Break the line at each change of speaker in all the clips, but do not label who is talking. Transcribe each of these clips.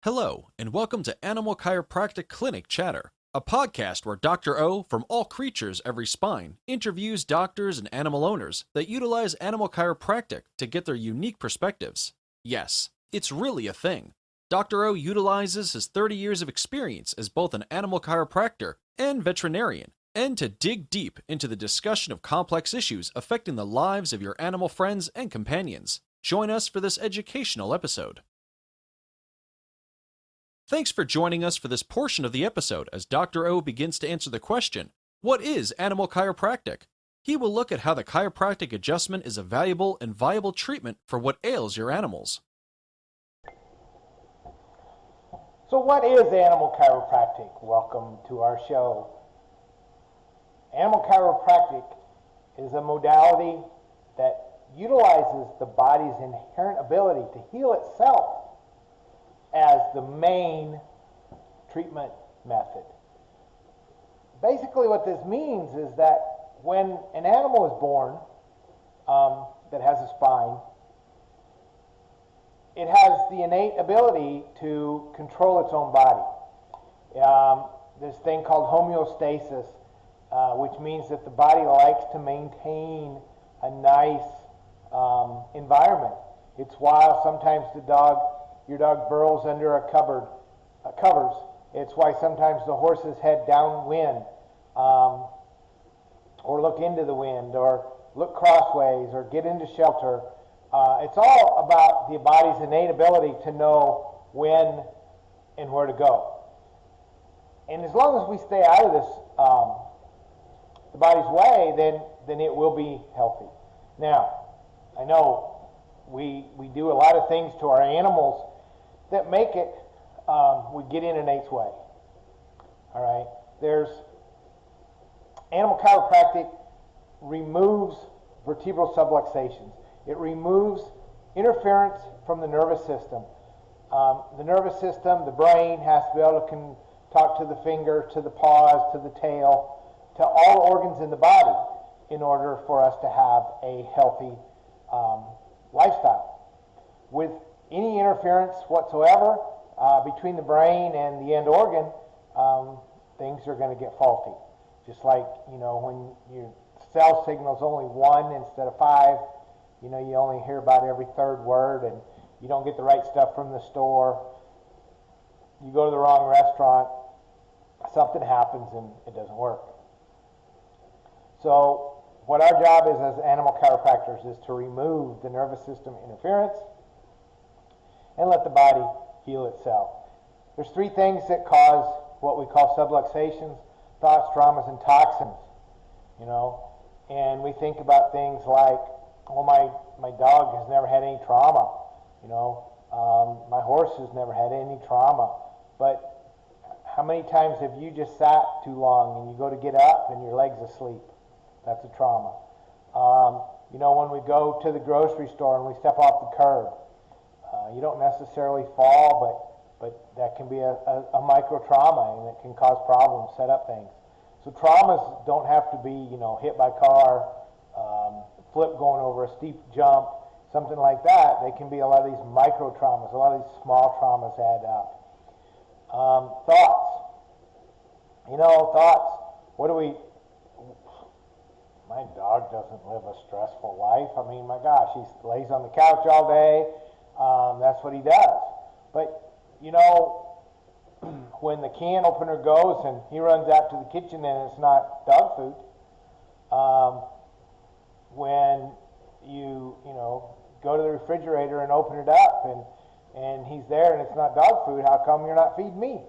Hello, and welcome to Animal Chiropractic Clinic Chatter, a podcast where Dr. O from All Creatures Every Spine interviews doctors and animal owners that utilize animal chiropractic to get their unique perspectives. Yes, it's really a thing. Dr. O utilizes his 30 years of experience as both an animal chiropractor and veterinarian, and to dig deep into the discussion of complex issues affecting the lives of your animal friends and companions. Join us for this educational episode. Thanks for joining us for this portion of the episode as Dr. O begins to answer the question, what is animal chiropractic? He will look at how the chiropractic adjustment is a valuable and viable treatment for what ails your animals.
So what is animal chiropractic? Welcome to our show. Animal chiropractic is a modality that utilizes the body's inherent ability to heal itself as the main treatment method. Basically what this means is that when an animal is born that has a spine, it has the innate ability to control its own body. This thing called homeostasis, which means that the body likes to maintain a nice environment. It's why sometimes your dog burrows under a covers. It's why sometimes the horses head downwind, or look into the wind, or look crossways, or get into shelter. It's all about the body's innate ability to know when and where to go. And as long as we stay out of this, the body's way, then it will be healthy. Now, I know we do a lot of things to our animals that make it, we get in an eight's way. All right? There's animal chiropractic removes vertebral subluxations. It removes interference from the nervous system. The nervous system, the brain, has to be able to talk to the finger, to the paws, to the tail, to all organs in the body in order for us to have a healthy lifestyle. With any interference whatsoever between the brain and the end organ, things are going to get faulty. Just like, when your cell signal's only 1 instead of 5, you only hear about every third word, and you don't get the right stuff from the store. You go to the wrong restaurant, something happens and it doesn't work. So what our job is as animal chiropractors is to remove the nervous system interference and let the body heal itself. There's 3 things that cause what we call subluxations: thoughts, traumas, and toxins. And we think about things like, well, my dog has never had any trauma. My horse has never had any trauma. But how many times have you just sat too long and you go to get up and your leg's asleep? That's a trauma. When we go to the grocery store and we step off the curb, you don't necessarily fall, but that can be a micro trauma, and it can cause problems, set up things. So traumas don't have to be, hit by a car, flip going over a steep jump, something like that. They can be a lot of these micro traumas. A lot of these small traumas add up. Thoughts. Thoughts. My dog doesn't live a stressful life. I mean, my gosh, he lays on the couch all day. That's what he does. But, when the can opener goes and he runs out to the kitchen and it's not dog food, when you go to the refrigerator and open it up and he's there and it's not dog food, how come you're not feeding me?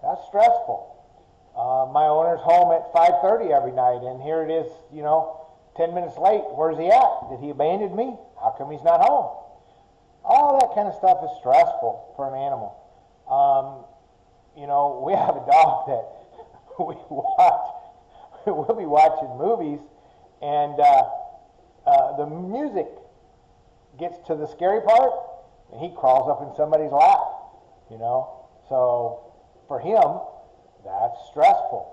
That's stressful. My owner's home at 5:30 every night, and here it is, 10 minutes late. Where's he at? Did he abandon me? How come he's not home? All that kind of stuff is stressful for an animal. We have a dog that we'll be watching movies, and the music gets to the scary part, and he crawls up in somebody's lap, So for him, that's stressful.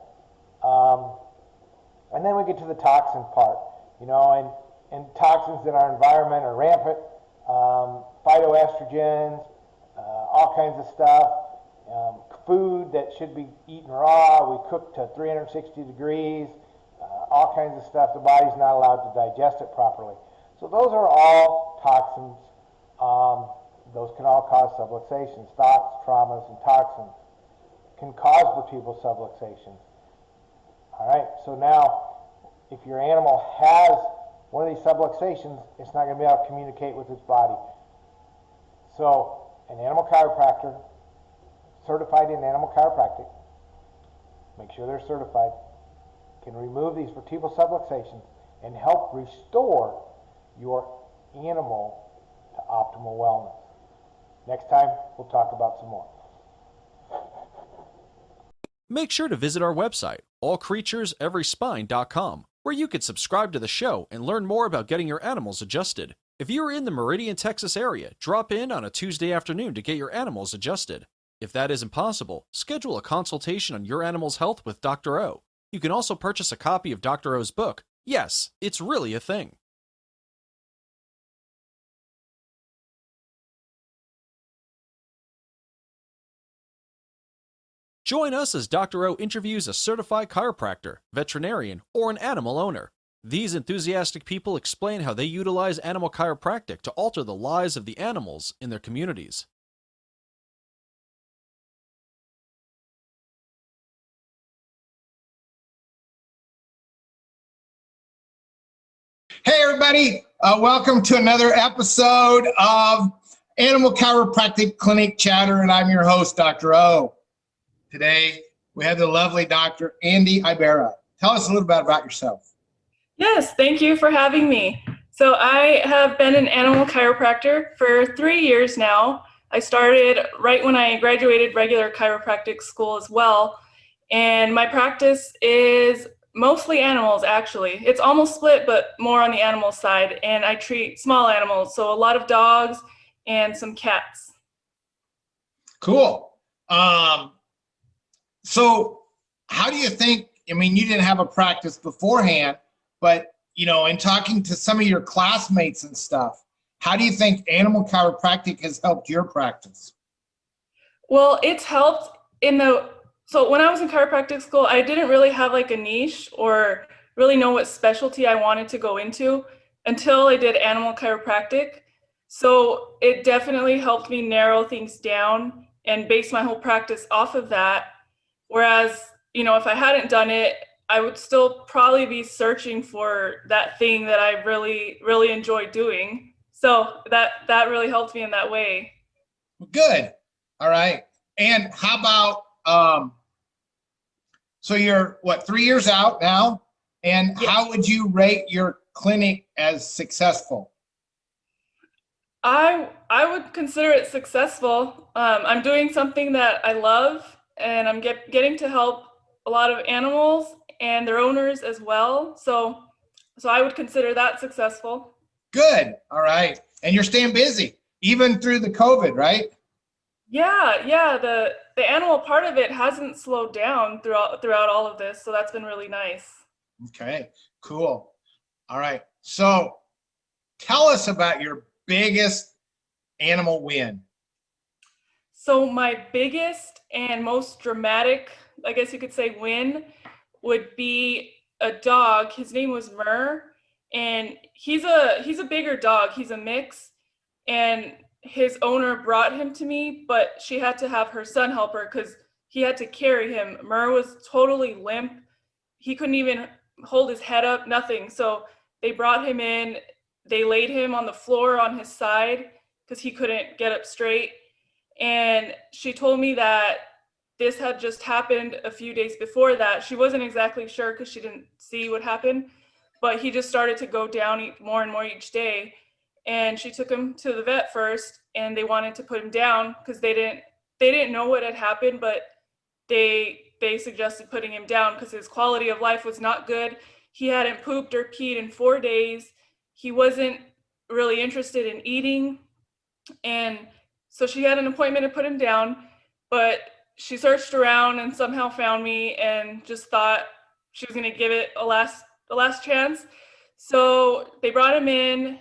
And then we get to the toxin part, and toxins in our environment are rampant. Phytoestrogens, all all kinds of stuff. Food that should be eaten raw, we cook to 360 degrees, all kinds of stuff. The body's not allowed to digest it properly. So those are all toxins. Those can all cause subluxations. Thoughts, traumas, and toxins can cause vertebral subluxations. All right, so now if your animal has one of these subluxations, it's not going to be able to communicate with its body. So an animal chiropractor, certified in animal chiropractic, make sure they're certified, can remove these vertebral subluxations and help restore your animal to optimal wellness. Next time, we'll talk about some more.
Make sure to visit our website, allcreatureseveryspine.com, where you can subscribe to the show and learn more about getting your animals adjusted. If you are in the Meridian, Texas area, drop in on a Tuesday afternoon to get your animals adjusted. If that isn't possible, schedule a consultation on your animal's health with Dr. O. You can also purchase a copy of Dr. O's book. Yes, it's really a thing. Join us as Dr. O interviews a certified chiropractor, veterinarian, or an animal owner. These enthusiastic people explain how they utilize animal chiropractic to alter the lives of the animals in their communities.
Hey, everybody. Welcome to another episode of Animal Chiropractic Clinic Chatter, and I'm your host, Dr. O. Today, we have the lovely Dr. Andy Ibarra. Tell us a little bit about yourself.
Yes, thank you for having me. So I have been an animal chiropractor for 3 years now. I started right when I graduated regular chiropractic school as well. And my practice is mostly animals, actually. It's almost split, but more on the animal side. And I treat small animals, so a lot of dogs and some cats.
Cool. So how do you think, I mean, you didn't have a practice beforehand, but, you know, in talking to some of your classmates and stuff, how do you think animal chiropractic has helped your practice?
Well, it's helped so when I was in chiropractic school, I didn't really have like a niche or really know what specialty I wanted to go into until I did animal chiropractic. So it definitely helped me narrow things down and base my whole practice off of that. Whereas, you know, if I hadn't done it, I would still probably be searching for that thing that I really, really enjoy doing. So that really helped me in that way.
Good. All right. And how about, so you're what, 3 years out now? And
Yes.
How would you rate your clinic as successful?
I would consider it successful. I'm doing something that I love, and I'm getting to help a lot of animals and their owners as well. So I would consider that successful.
Good. All right. And you're staying busy, even through the COVID, right?
Yeah. The animal part of it hasn't slowed down throughout all of this, so that's been really nice.
Okay, cool. All right. So tell us about your biggest animal win.
So my biggest and most dramatic, I guess you could say, win would be a dog. His name was Mur, and he's a bigger dog. He's a mix, and his owner brought him to me, but she had to have her son help her because he had to carry him. Mur was totally limp. He couldn't even hold his head up, nothing. So they brought him in. They laid him on the floor on his side because he couldn't get up straight. And she told me that this had just happened a few days before that. She wasn't exactly sure because she didn't see what happened, but he just started to go down more and more each day. And she took him to the vet first, and they wanted to put him down because they didn't know what had happened, but they suggested putting him down because his quality of life was not good. He hadn't pooped or peed in 4 days. He wasn't really interested in eating. And so she had an appointment to put him down, but she searched around and somehow found me and just thought she was going to give it a last chance. So they brought him in.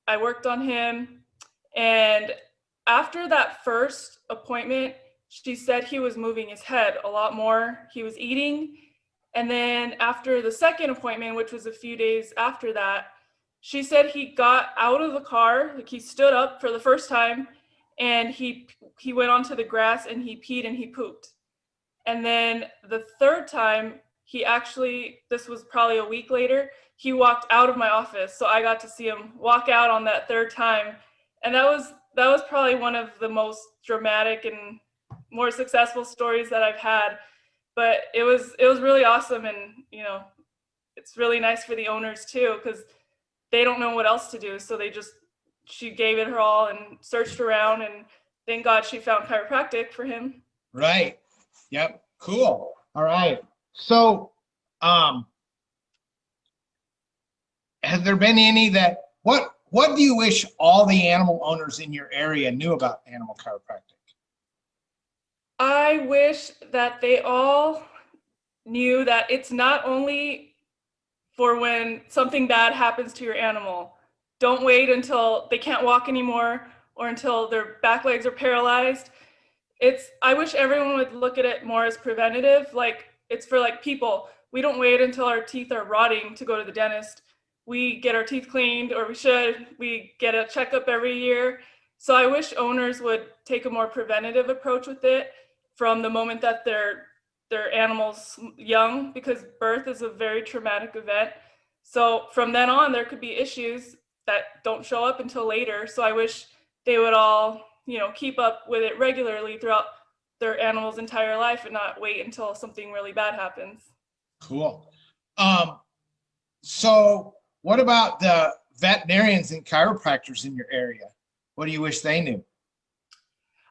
I worked on him, and after that first appointment, she said he was moving his head a lot more. He was eating. And then after the second appointment, which was a few days after that, she said he got out of the car, like he stood up for the first time, and he went onto the grass and he peed and he pooped. And then the third time, this was probably a week later, he walked out of my office. So I got to see him walk out on that third time. And that was probably one of the most dramatic and more successful stories that I've had. But it was really awesome. And, it's really nice for the owners too, because they don't know what else to do. So she gave it her all and searched around, and thank God she found chiropractic for him.
Right. Yep. Cool. All right. So, has there been any what do you wish all the animal owners in your area knew about animal chiropractic?
I wish that they all knew that it's not only for when something bad happens to your animal. Don't wait until they can't walk anymore or until their back legs are paralyzed. I wish everyone would look at it more as preventative. Like, it's for like people. We don't wait until our teeth are rotting to go to the dentist. We get our teeth cleaned, or we get a checkup every year. So I wish owners would take a more preventative approach with it from the moment that their animal's young, because birth is a very traumatic event. So from then on, there could be issues that don't show up until later. So I wish they would all, keep up with it regularly throughout their animal's entire life and not wait until something really bad happens.
Cool. So what about the veterinarians and chiropractors in your area? What do you wish they knew?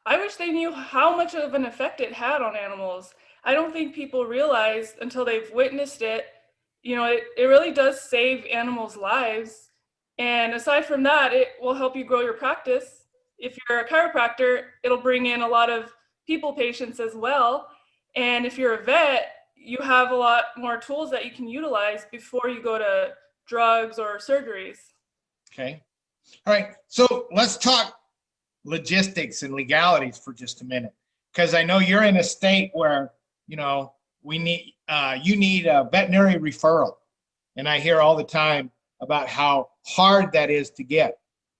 I wish they knew how much of an effect it had on animals. I don't think people realize until they've witnessed it. It really does save animals' lives. And aside from that, it will help you grow your practice. If you're a chiropractor, it'll bring in a lot of people patients as well. And if you're a vet, you have a lot more tools that you can utilize before you go to drugs or surgeries.
Okay. All right. So let's talk logistics and legalities for just a minute, because I know you're in a state where, you need a veterinary referral. And I hear all the time about how hard that is to get.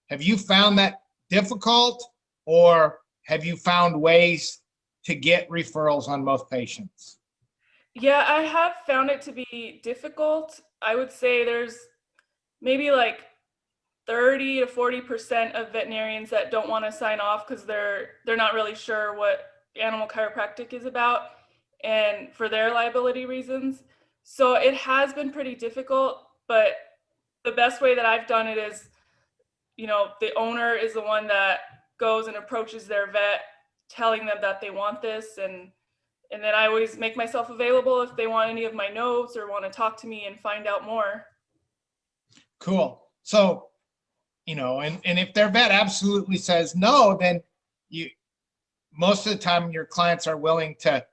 Have you found that difficult, or have you found ways to get referrals on most patients?
Yeah, I have found it to be difficult. I would say there's maybe like 30 to 40% of veterinarians that don't want to sign off because they're not really sure what animal chiropractic is about, and for their liability reasons. So it has been pretty difficult, but the best way that I've done it is, the owner is the one that goes and approaches their vet, telling them that they want this, and then I always make myself available if they want any of my notes or want to talk to me and find out more.
Cool. So, and if their vet absolutely says no, then most of the time your clients are willing to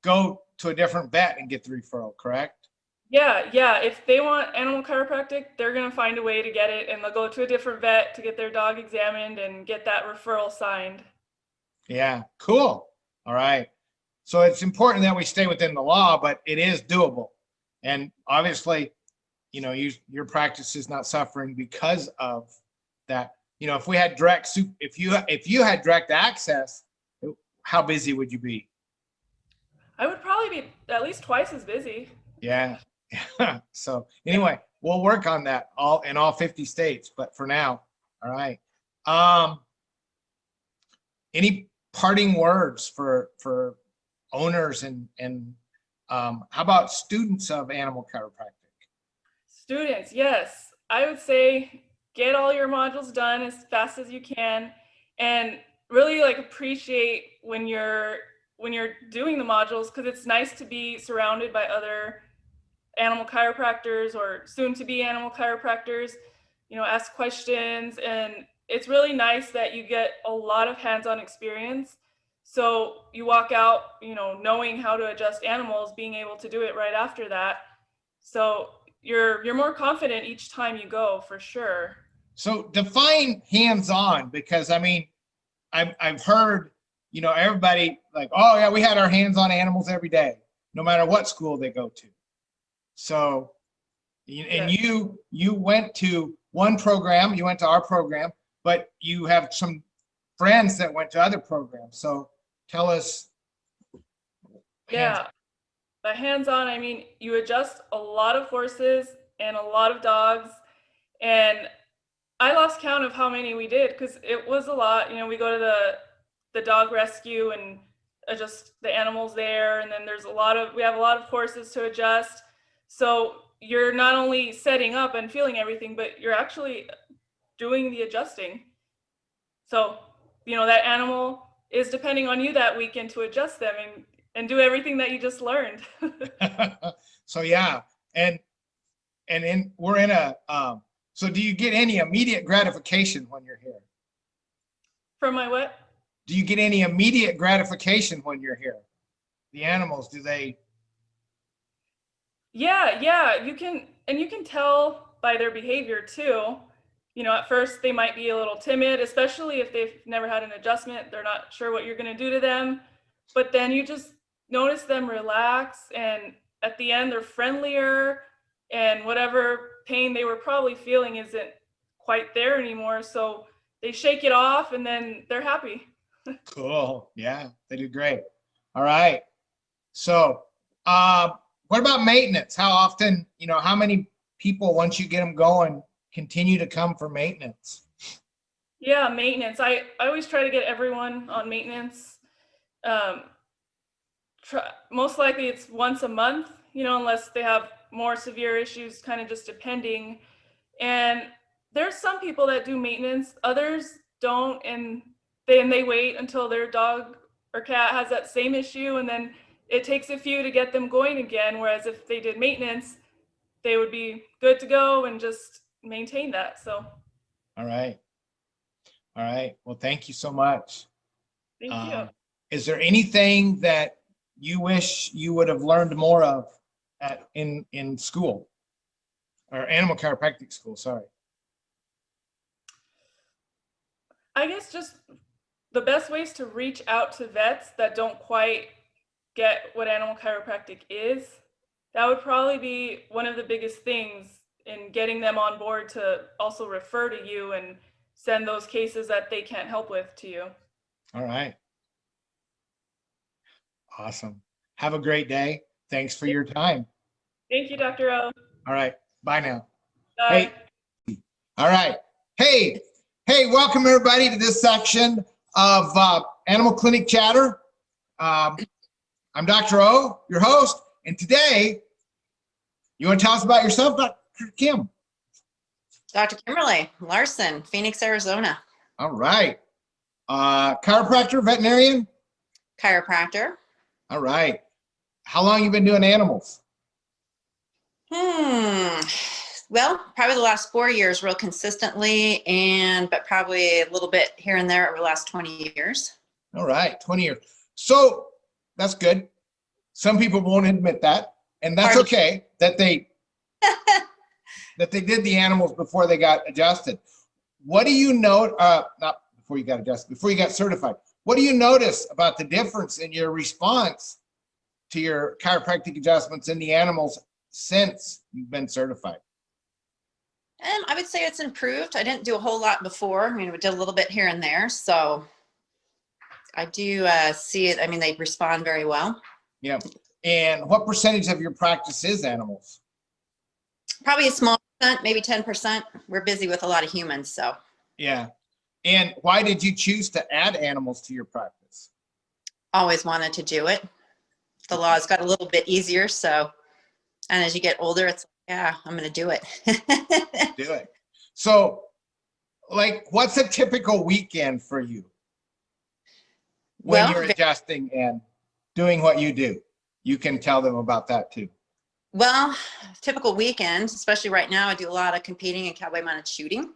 go to a different vet and get the referral, correct?
Yeah. If they want animal chiropractic, they're going to find a way to get it, and they'll go to a different vet to get their dog examined and get that referral signed.
Yeah, cool. All right. So it's important that we stay within the law, but it is doable. And obviously, your practice is not suffering because of that. If we had if you had direct access, how busy would you be?
I would probably be at least twice as busy.
Yeah. So anyway, we'll work on that in all 50 states, but for now, all right. Any parting words for owners and how about students of animal chiropractic?
Students, yes. I would say get all your modules done as fast as you can, and really appreciate when you're doing the modules, because it's nice to be surrounded by other animal chiropractors or soon to be animal chiropractors, ask questions. And it's really nice that you get a lot of hands-on experience. So you walk out, knowing how to adjust animals, being able to do it right after that. So you're more confident each time you go, for sure.
So define hands-on, because I've heard, everybody like, oh yeah, we had our hands on animals every day, no matter what school they go to. So, and you went to one program, you went to our program, but you have some friends that went to other programs. So tell us.
Yeah, the hands-on, I mean, you adjust a lot of horses and a lot of dogs, and I lost count of how many we did because it was a lot. We go to the dog rescue and adjust the animals there, and then we have a lot of horses to adjust. So you're not only setting up and feeling everything, but you're actually doing the adjusting. So, that animal is depending on you that weekend to adjust them and do everything that you just learned.
So yeah, and we're in a so do you get any immediate gratification when you're here?
From my what?
Do you get any immediate gratification when you're here? The animals, do they?
Yeah, you can tell by their behavior too. At first they might be a little timid, especially if they've never had an adjustment. They're not sure what you're going to do to them. But then you just notice them relax, and at the end they're friendlier, and whatever pain they were probably feeling isn't quite there anymore. So they shake it off and then they're happy.
Cool. Yeah, they do great. All right. So what about maintenance? How often, how many people, once you get them going, continue to come for maintenance?
Yeah, maintenance. I always try to get everyone on maintenance. Most likely it's once a month, unless they have more severe issues, kind of just depending. And there's some people that do maintenance, others don't, and they wait until their dog or cat has that same issue, and then it takes a few to get them going again. Whereas if they did maintenance, they would be good to go and just maintain that. So.
All right. Well, thank you so much.
Thank you.
Is there anything that you wish you would have learned more of in school, or animal chiropractic school? Sorry.
I guess just the best ways to reach out to vets that don't quite get what animal chiropractic is. That would probably be one of the biggest things in getting them on board to also refer to you and send those cases that they can't help with to you.
All right. Awesome. Have a great day. Thanks for your time.
Thank you, Dr. O.
All right. Bye now.
Bye.
Hey. All right. Hey, welcome everybody to this section of Animal Clinic Chatter. I'm Dr. O, your host, and today, you want to tell us about yourself, Dr. Kim?
Dr. Kimberly Larson, Phoenix, Arizona.
All right. Chiropractor, veterinarian?
Chiropractor.
All right. How long you been doing animals?
Well, probably the last 4 years real consistently, but probably a little bit here and there over the last 20 years.
All right, 20 years. So that's good. Some people won't admit that, and that's okay that they that they did the animals before they got adjusted. What do you know? Not before you got adjusted, before you got certified. What do you notice about the difference in your response to your chiropractic adjustments in the animals since you've been certified?
I would say it's improved. I didn't do a whole lot before. I mean, we did a little bit here and there. So I do see it. I mean, they respond very well.
Yeah. And what percentage of your practice is animals?
Probably a small percent, maybe 10%. We're busy with a lot of humans, so.
Yeah. And why did you choose to add animals to your practice?
Always wanted to do it. The laws got a little bit easier, so. And as you get older, it's yeah, I'm going to do it.
Do it. So, like, what's a typical weekend for you when you're adjusting and doing what you do? You can tell them about that too.
Well, typical weekend, especially right now, I do a lot of competing and cowboy mounted shooting.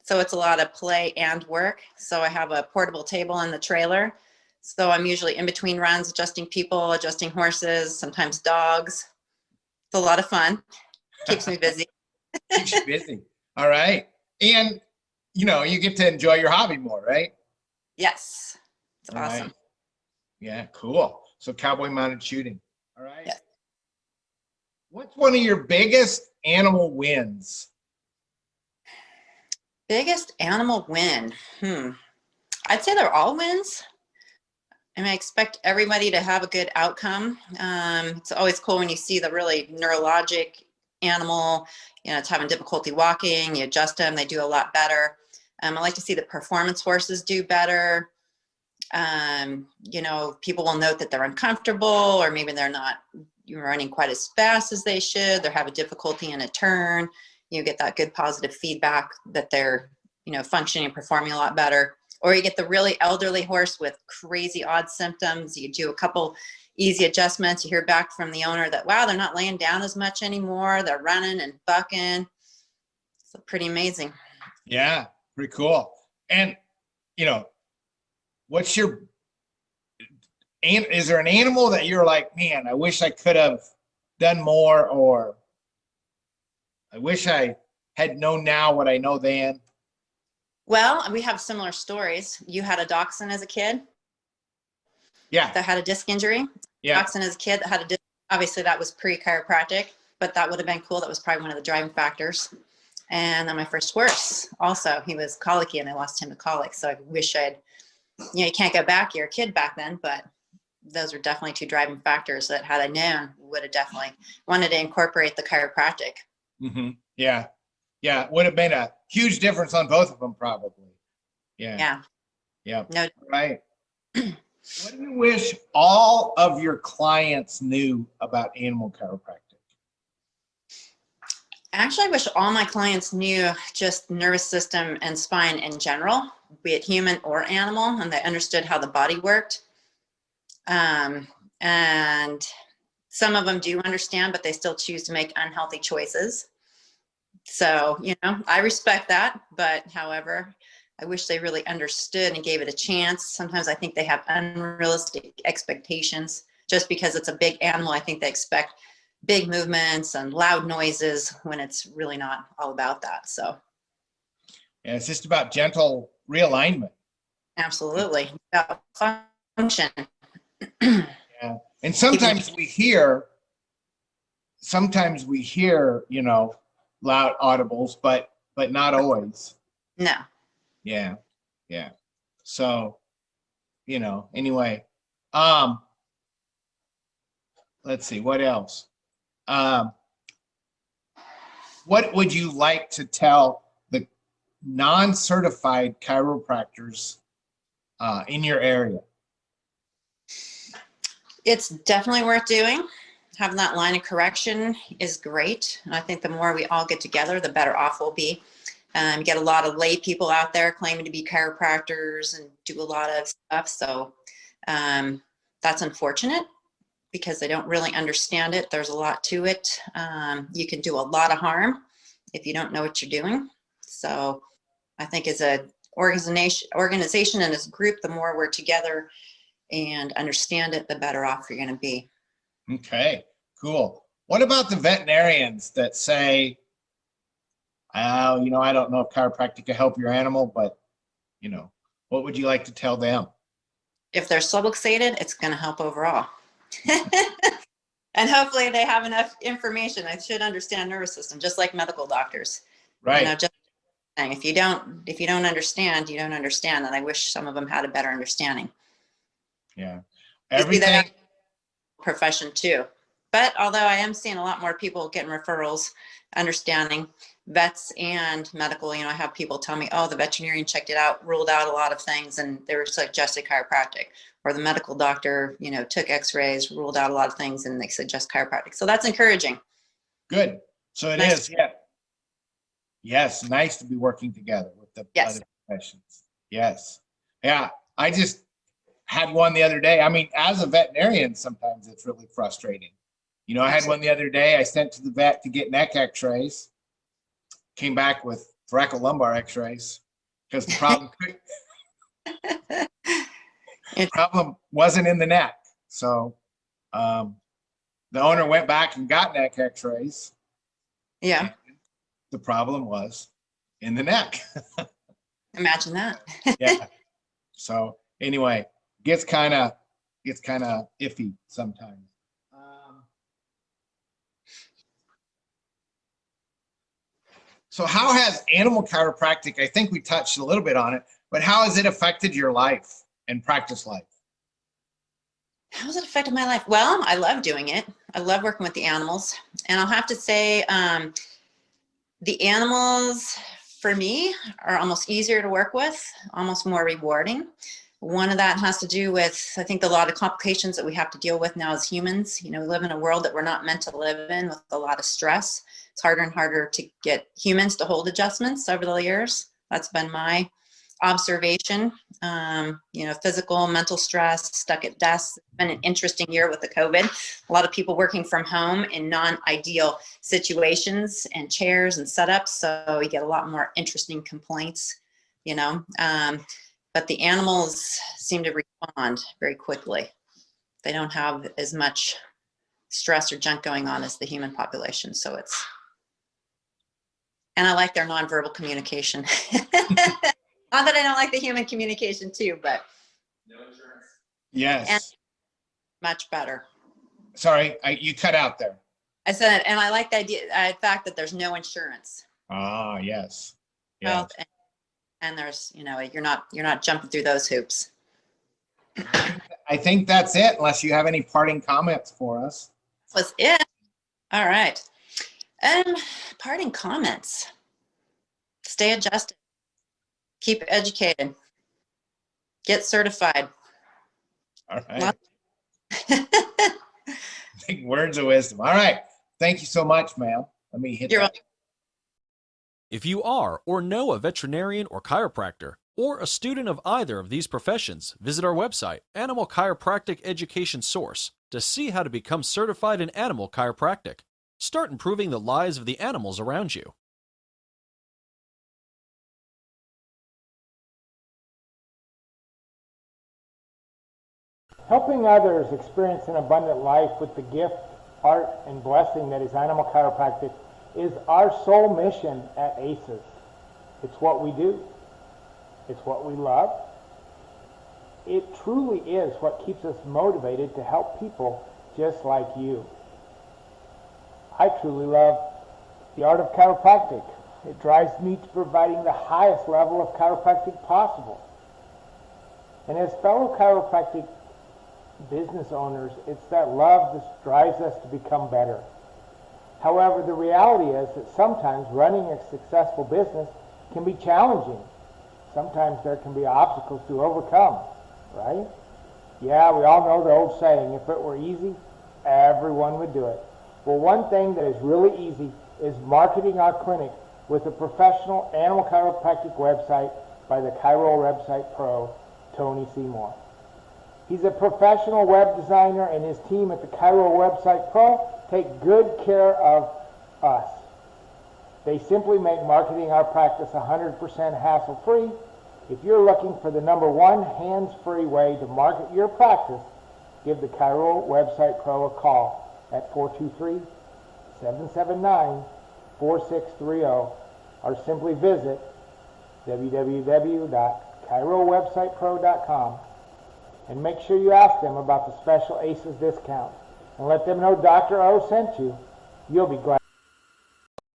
So it's a lot of play and work. So I have a portable table in the trailer. So I'm usually in between runs, adjusting people, adjusting horses, sometimes dogs. It's a lot of fun. Keeps me busy.
Keeps you busy. All right. And, you know, you get to enjoy your hobby more, right?
Yes. It's
All
awesome.
right. Yeah, cool. So cowboy mounted shooting. All right.
Yes.
What's one of your biggest animal wins?
Biggest animal win. I'd say they're all wins. And I expect everybody to have a good outcome. It's always cool when you see the really neurologic animal, it's having difficulty walking, you adjust them, they do a lot better. I like to see the performance horses do better. People will note that they're uncomfortable, or maybe they're not running quite as fast as they should. They're having difficulty in a turn. You get that good positive feedback that they're, functioning and performing a lot better. Or you get the really elderly horse with crazy odd symptoms. You do a couple easy adjustments. You hear back from the owner that, wow, they're not laying down as much anymore. They're running and bucking. It's pretty amazing.
Yeah, pretty cool. And, is there an animal that you're like, man, I wish I could have done more, or I wish I had known now what I know then?
Well, we have similar stories. You had a dachshund as a kid.
Yeah.
That had a disc injury.
Yeah.
Dachshund as a kid that had a disc. Obviously, that was pre-chiropractic, but that would have been cool. That was probably one of the driving factors. And then my first horse, also, he was colicky, and I lost him to colic. So I wish you can't go back. You're a kid back then, but those are definitely two driving factors that, had I known, would have definitely wanted to incorporate the chiropractic.
Mm-hmm. Yeah. Yeah. Would have been a huge difference on both of them, probably. Yeah.
Yeah.
Yeah.
No.
Right. What do you wish all of your clients knew about animal chiropractic?
Actually, I wish all my clients knew just nervous system and spine in general, be it human or animal, and they understood how the body worked. And some of them do understand, but they still choose to make unhealthy choices. So, I respect that. But however, I wish they really understood and gave it a chance. Sometimes I think they have unrealistic expectations. Just because it's a big animal, I think they expect big movements and loud noises when it's really not all about that. So,
yeah, it's just about gentle realignment.
Absolutely. About function.
Yeah. And sometimes we hear, loud audibles, but not always.
No.
Yeah. Yeah. So, anyway, let's see, what else? What would you like to tell the non-certified chiropractors in your area?
It's definitely worth doing. Having that line of correction is great. And I think the more we all get together, the better off we'll be. You get a lot of lay people out there claiming to be chiropractors and do a lot of stuff. So that's unfortunate because they don't really understand it. There's a lot to it. You can do a lot of harm if you don't know what you're doing. So I think as an organization and as a group, the more we're together and understand it, the better off you're going to be.
Okay, cool. What about the veterinarians that say, I don't know if chiropractic can help your animal, but, what would you like to tell them?
If they're subluxated, it's going to help overall. And hopefully they have enough information. I should understand nervous system, just like medical doctors.
Right.
Just saying, if you don't understand, you don't understand. And I wish some of them had a better understanding.
Yeah.
Everything profession too. But although I am seeing a lot more people getting referrals, understanding vets and medical, I have people tell me, oh, the veterinarian checked it out, ruled out a lot of things, and they were suggested chiropractic. Or the medical doctor, took x-rays, ruled out a lot of things, and they suggest chiropractic. So that's encouraging.
Good. So it is, yeah. Yes, nice to be working together with the other professions. Yes. Yeah, I just had one the other day. I mean, as a veterinarian, sometimes it's really frustrating. I had one the other day. I sent to the vet to get neck x-rays. Came back with thoracolumbar x-rays because the problem wasn't in the neck. So the owner went back and got neck x-rays.
Yeah.
The problem was in the neck.
Imagine that.
Yeah. So anyway, gets kind of iffy sometimes. So how has animal chiropractic, I think we touched a little bit on it, but how has it affected your life and practice life?
How's it affected my life? Well, I love doing it. I love working with the animals. And I'll have to say, the animals for me are almost easier to work with, almost more rewarding. One of that has to do with, I think, a lot of complications that we have to deal with now as humans. You know, we live in a world that we're not meant to live in with a lot of stress. It's harder and harder to get humans to hold adjustments over the years. That's been my observation. You know, physical, mental stress, stuck at desks. It's been an interesting year with the COVID. A lot of people working from home in non-ideal situations and chairs and setups. So you get a lot more interesting complaints, you know. But the animals seem to respond very quickly. They don't have as much stress or junk going on as the human population. So it's, and I like their nonverbal communication. Not that I don't like the human communication too, but
no insurance. Yes.
And much better.
Sorry, you cut out there.
I said, and I like the idea, the fact that there's no insurance.
Ah, yes. Yes.
Health, and there's, you know, you're not jumping through those hoops.
I think that's it, unless you have any parting comments for us.
That's it. All right. Parting comments. Stay adjusted. Keep educated. Get certified.
All right. Big words of wisdom. All right. Thank you so much, ma'am. Let me hit
You're
that.
welcome.
If you are or know a veterinarian or chiropractor, or a student of either of these professions, visit our website, Animal Chiropractic Education Source, to see how to become certified in animal chiropractic. Start improving the lives of the animals around you.
Helping others experience an abundant life with the gift, art, and blessing that is animal chiropractic is our sole mission at ACES. It's what we do. It's what we love. It truly is what keeps us motivated to help people just like you. I truly love the art of chiropractic. It drives me to providing the highest level of chiropractic possible. And as fellow chiropractic business owners, it's that love that drives us to become better. However, the reality is that sometimes running a successful business can be challenging. Sometimes there can be obstacles to overcome, right? Yeah, we all know the old saying, if it were easy, everyone would do it. Well, one thing that is really easy is marketing our clinic with a professional animal chiropractic website by the Chiro Website Pro, Tony Seymour. He's a professional web designer, and his team at the Chiro Website Pro take good care of us. They simply make marketing our practice 100% hassle-free. If you're looking for the #1 hands-free way to market your practice, give the Chiro Website Pro a call at 423-779-4630, or simply visit www.chirowebsitepro.com and make sure you ask them about the special ACES discount and let them know Dr. O sent you. You'll be glad.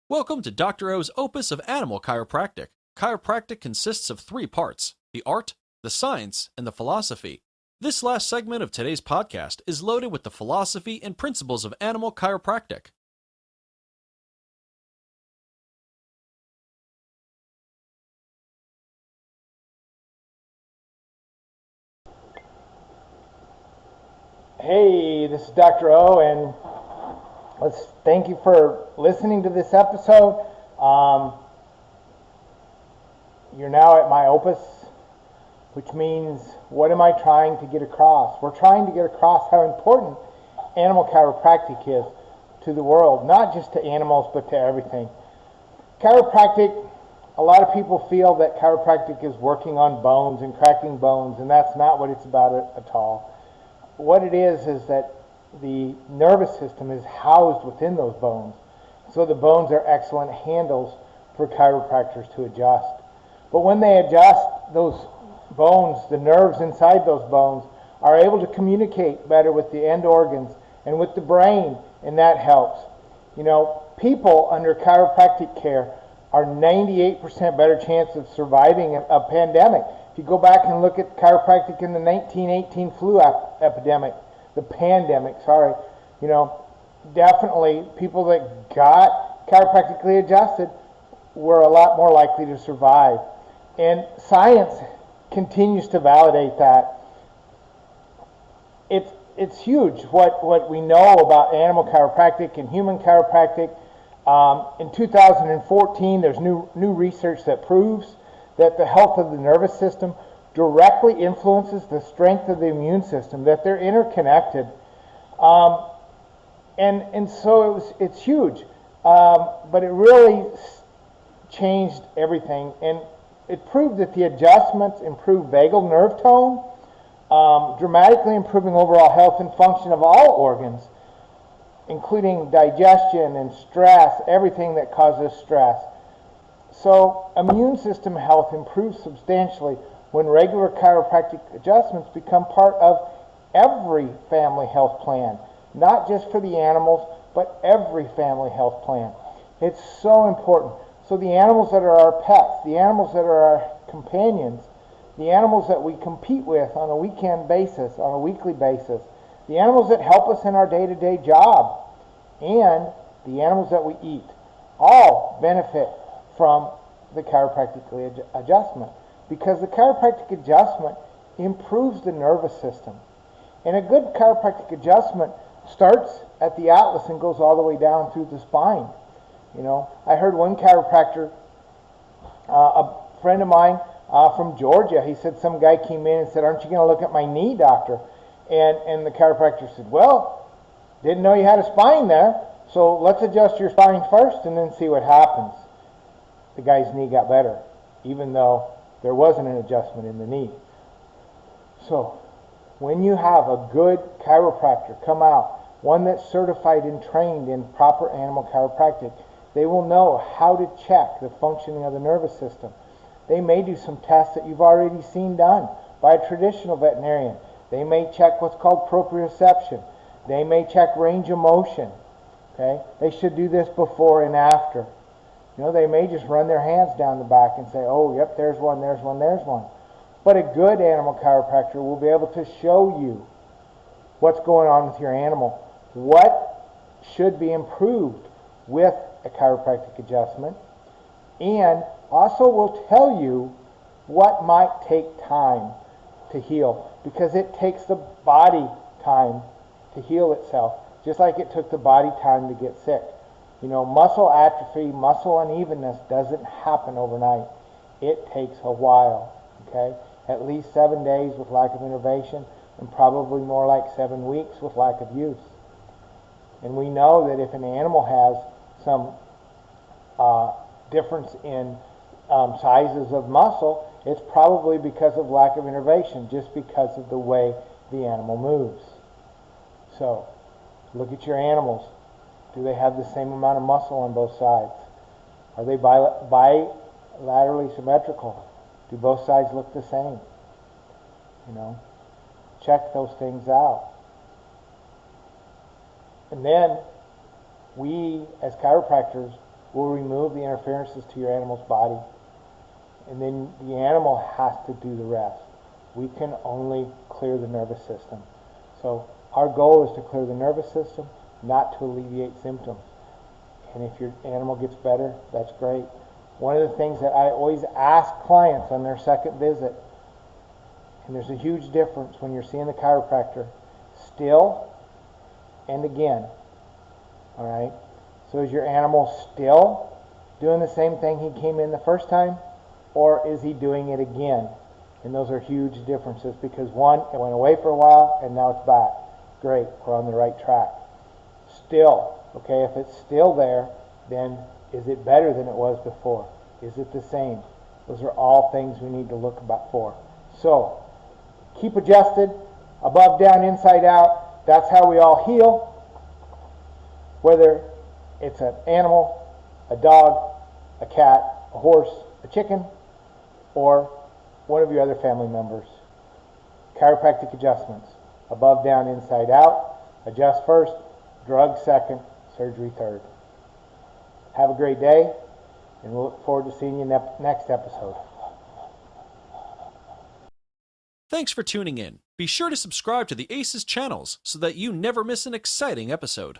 Welcome to Dr. O's opus of animal chiropractic. Chiropractic consists of 3 parts: the art, the science, and the philosophy. This last segment of today's podcast is loaded with the philosophy and principles of animal chiropractic.
Hey, this is Dr. O, and let's thank you for listening to this episode. You're now at my opus, which means, what am I trying to get across? We're trying to get across how important animal chiropractic is to the world, not just to animals, but to everything. Chiropractic, a lot of people feel that chiropractic is working on bones and cracking bones, and that's not what it's about at all. What it is that the nervous system is housed within those bones. So the bones are excellent handles for chiropractors to adjust. But when they adjust those bones, the nerves inside those bones, are able to communicate better with the end organs and with the brain, and that helps. You know, people under chiropractic care are 98% better chance of surviving a pandemic. If you go back and look at chiropractic in the 1918 flu epidemic, the pandemic, sorry, you know, definitely people that got chiropractically adjusted were a lot more likely to survive. And science continues to validate that. It's huge what we know about animal chiropractic and human chiropractic. In 2014, there's new research that proves that the health of the nervous system directly influences the strength of the immune system, that they're interconnected. And so it's huge. But it really changed everything. And it proved that the adjustments improved vagal nerve tone, dramatically improving overall health and function of all organs, including digestion and stress, everything that causes stress. So immune system health improves substantially when regular chiropractic adjustments become part of every family health plan, not just for the animals, but every family health plan. It's so important. So the animals that are our pets, the animals that are our companions, the animals that we compete with on a weekend basis, on a weekly basis, the animals that help us in our day-to-day job, and the animals that we eat, all benefit from the chiropractic adjustment, because the chiropractic adjustment improves the nervous system. And a good chiropractic adjustment starts at the atlas and goes all the way down through the spine. You know, I heard one chiropractor, a friend of mine from Georgia, he said some guy came in and said, "Aren't you going to look at my knee, doctor?" And the chiropractor said, "Well, didn't know you had a spine there, so let's adjust your spine first and then see what happens." The guy's knee got better, even though there wasn't an adjustment in the knee. So when you have a good chiropractor come out, one that's certified and trained in proper animal chiropractic, they will know how to check the functioning of the nervous system. They may do some tests that you've already seen done by a traditional veterinarian. They may check what's called proprioception. They may check range of motion. Okay? They should do this before and after. You know, they may just run their hands down the back and say, "Oh, yep, there's one, there's one, there's one." But a good animal chiropractor will be able to show you what's going on with your animal, what should be improved with a chiropractic adjustment, and also will tell you what might take time to heal, because it takes the body time to heal itself, just like it took the body time to get sick. You know, muscle atrophy, muscle unevenness doesn't happen overnight. It takes a while, okay? At least 7 days with lack of intervention, and probably more like 7 weeks with lack of use. And we know that if an animal has some difference in sizes of muscle, it's probably because of lack of intervention, just because of the way the animal moves. So, look at your animals. Do they have the same amount of muscle on both sides? Are they bilaterally symmetrical? Do both sides look the same? You know, check those things out. And then we, as chiropractors, will remove the interferences to your animal's body. And then the animal has to do the rest. We can only clear the nervous system. So our goal is to clear the nervous system, not to alleviate symptoms. And if your animal gets better, that's great. One of the things that I always ask clients on their second visit, and there's a huge difference when you're seeing the chiropractor, still and again. All right? So is your animal still doing the same thing he came in the first time, or is he doing it again? And those are huge differences, because one, it went away for a while and now it's back. Great, we're on the right track. Still, okay, if it's still there, then is it better than it was before? Is it the same? Those are all things we need to look about for. So, keep adjusted, above, down, inside out. That's how we all heal. Whether it's an animal, a dog, a cat, a horse, a chicken, or one of your other family members. Chiropractic adjustments. Above, down, inside, out. Adjust first, drug second, surgery third. Have a great day, and we'll look forward to seeing you next episode.
Thanks for tuning in. Be sure to subscribe to the ACES channels so that you never miss an exciting episode.